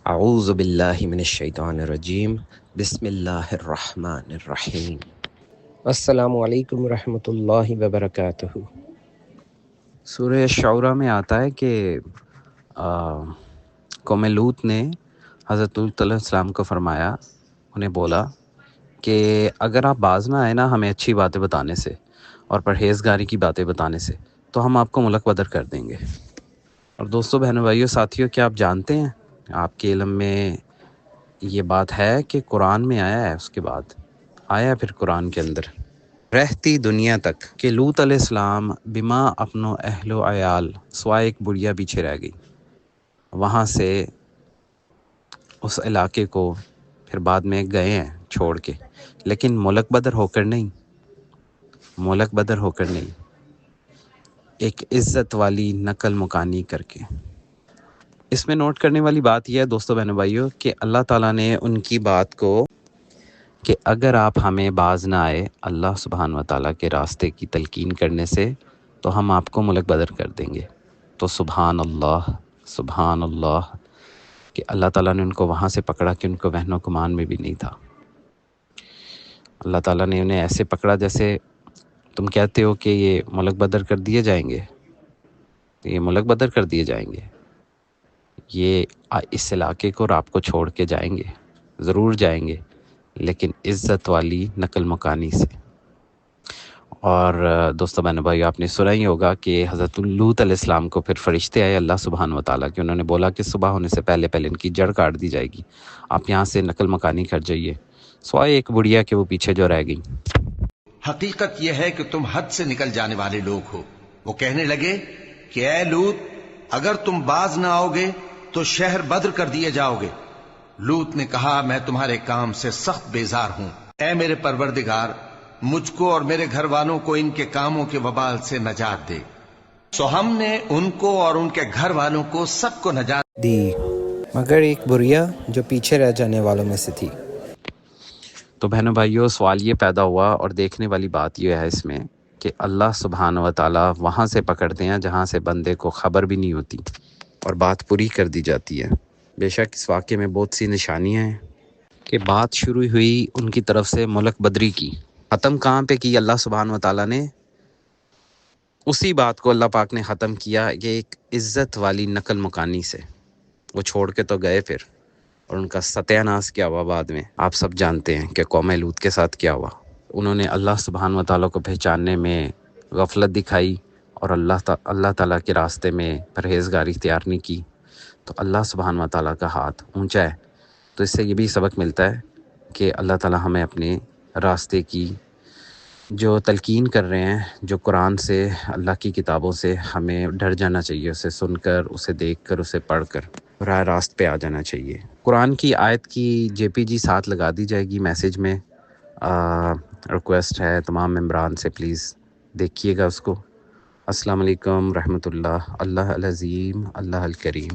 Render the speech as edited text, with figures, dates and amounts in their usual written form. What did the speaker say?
اعوذ باللہ من الشیطان الرجیم بسم اللہ الرحمن الرحیم السلام علیکم ورحمۃ اللہ وبرکاتہ۔ سورہ شعراء میں آتا ہے کہ قوم لوط نے حضرت لوط علیہ السلام کو فرمایا، انہیں بولا کہ اگر آپ باز نہ آئے نا ہمیں اچھی باتیں بتانے سے اور پرہیزگاری کی باتیں بتانے سے تو ہم آپ کو ملک بدر کر دیں گے۔ اور دوستوں، بہنوں، بھائیوں، ساتھیوں، کیا آپ جانتے ہیں، آپ کے علم میں یہ بات ہے کہ قرآن میں آیا ہے، اس کے بعد آیا پھر قرآن کے اندر رہتی دنیا تک کہ لوط علیہ السلام بما اپنو اہل و عیال سوائے ایک بڑھیا پیچھے رہ گئی، وہاں سے اس علاقے کو پھر بعد میں گئے ہیں چھوڑ کے، لیکن ملک بدر ہو کر نہیں، ملک بدر ہو کر نہیں، ایک عزت والی نقل مکانی کر کے۔ اس میں نوٹ کرنے والی بات یہ ہے دوستو، بہنوں، بھائیوں، کہ اللہ تعالیٰ نے ان کی بات کو کہ اگر آپ ہمیں باز نہ آئے اللہ سبحانہ و تعالیٰ کے راستے کی تلقین کرنے سے تو ہم آپ کو ملک بدر کر دیں گے۔ تو سبحان اللہ کہ اللہ تعالیٰ نے ان کو وہاں سے پکڑا کہ ان کو وہن و گمان میں بھی نہیں تھا۔ اللہ تعالیٰ نے انہیں ایسے پکڑا جیسے تم کہتے ہو کہ یہ ملک بدر کر دیے جائیں گے، یہ ملک بدر کر دیے جائیں گے، یہ اس علاقے کو اور آپ کو چھوڑ کے جائیں گے، ضرور جائیں گے، لیکن عزت والی نقل مکانی سے۔ اور دوستو، بہنوں، بھائی، آپ نے سنا ہی ہوگا کہ حضرت لوط علیہ السلام کو پھر فرشتے آئے اللہ سبحانہ و تعالیٰ کے، انہوں نے بولا کہ صبح ہونے سے پہلے پہلے ان کی جڑ کاٹ دی جائے گی، آپ یہاں سے نقل مکانی کر جائیے، سوائے ایک بڑھیا کہ وہ پیچھے جو رہ گئی۔ حقیقت یہ ہے کہ تم حد سے نکل جانے والے لوگ ہو۔ وہ کہنے لگے کہ اے لوط، اگر تم باز نہ آؤ گے تو شہر بدر کر دیے جاؤ گے۔ لوط نے کہا میں تمہارے کام سے سخت بیزار ہوں، اے میرے پروردگار، مجھ کو اور میرے گھر والوں کو ان کے کاموں کے وبال سے نجات دے۔ سو ہم نے ان کو اور ان کے گھر والوں کو سب کو نجات دی، مگر ایک بڑھیا جو پیچھے رہ جانے والوں میں سے تھی۔ تو بہنوں، بھائیوں، سوال یہ پیدا ہوا اور دیکھنے والی بات یہ ہے اس میں کہ اللہ سبحانہ و تعالیٰ وہاں سے پکڑتے ہیں جہاں سے بندے کو خبر بھی نہیں ہوتی اور بات پوری کر دی جاتی ہے۔ بے شک اس واقعے میں بہت سی نشانیاں ہیں کہ بات شروع ہوئی ان کی طرف سے ملک بدری کی، ختم کہاں پہ کی اللہ سبحانہ و تعالیٰ نے؟ اسی بات کو اللہ پاک نے ختم کیا کہ ایک عزت والی نقل مکانی سے۔ وہ چھوڑ کے تو گئے پھر، اور ان کا ستیہ ناش کیا ہوا بعد میں آپ سب جانتے ہیں کہ قوم لوط کے ساتھ کیا ہوا۔ انہوں نے اللہ سبحانہ و تعالیٰ کو پہچاننے میں غفلت دکھائی اور اللہ تعالیٰ کے راستے میں پرہیزگاری اختیار نہیں کی، تو اللہ سبحانہ و تعالیٰ کا ہاتھ اونچا ہے۔ تو اس سے یہ بھی سبق ملتا ہے کہ اللہ تعالیٰ ہمیں اپنے راستے کی جو تلقین کر رہے ہیں، جو قرآن سے، اللہ کی کتابوں سے، ہمیں ڈر جانا چاہیے، اسے سن کر، اسے دیکھ کر، اسے پڑھ کر راہ راست پہ آ جانا چاہیے۔ قرآن کی آیت کی JPG ساتھ لگا دی جائے گی میسیج میں، ریکویسٹ ہے تمام ممبران سے، پلیز دیکھیے گا اس کو۔ السلام علیکم رحمۃ اللہ، اللہ العظیم، اللہ الکریم۔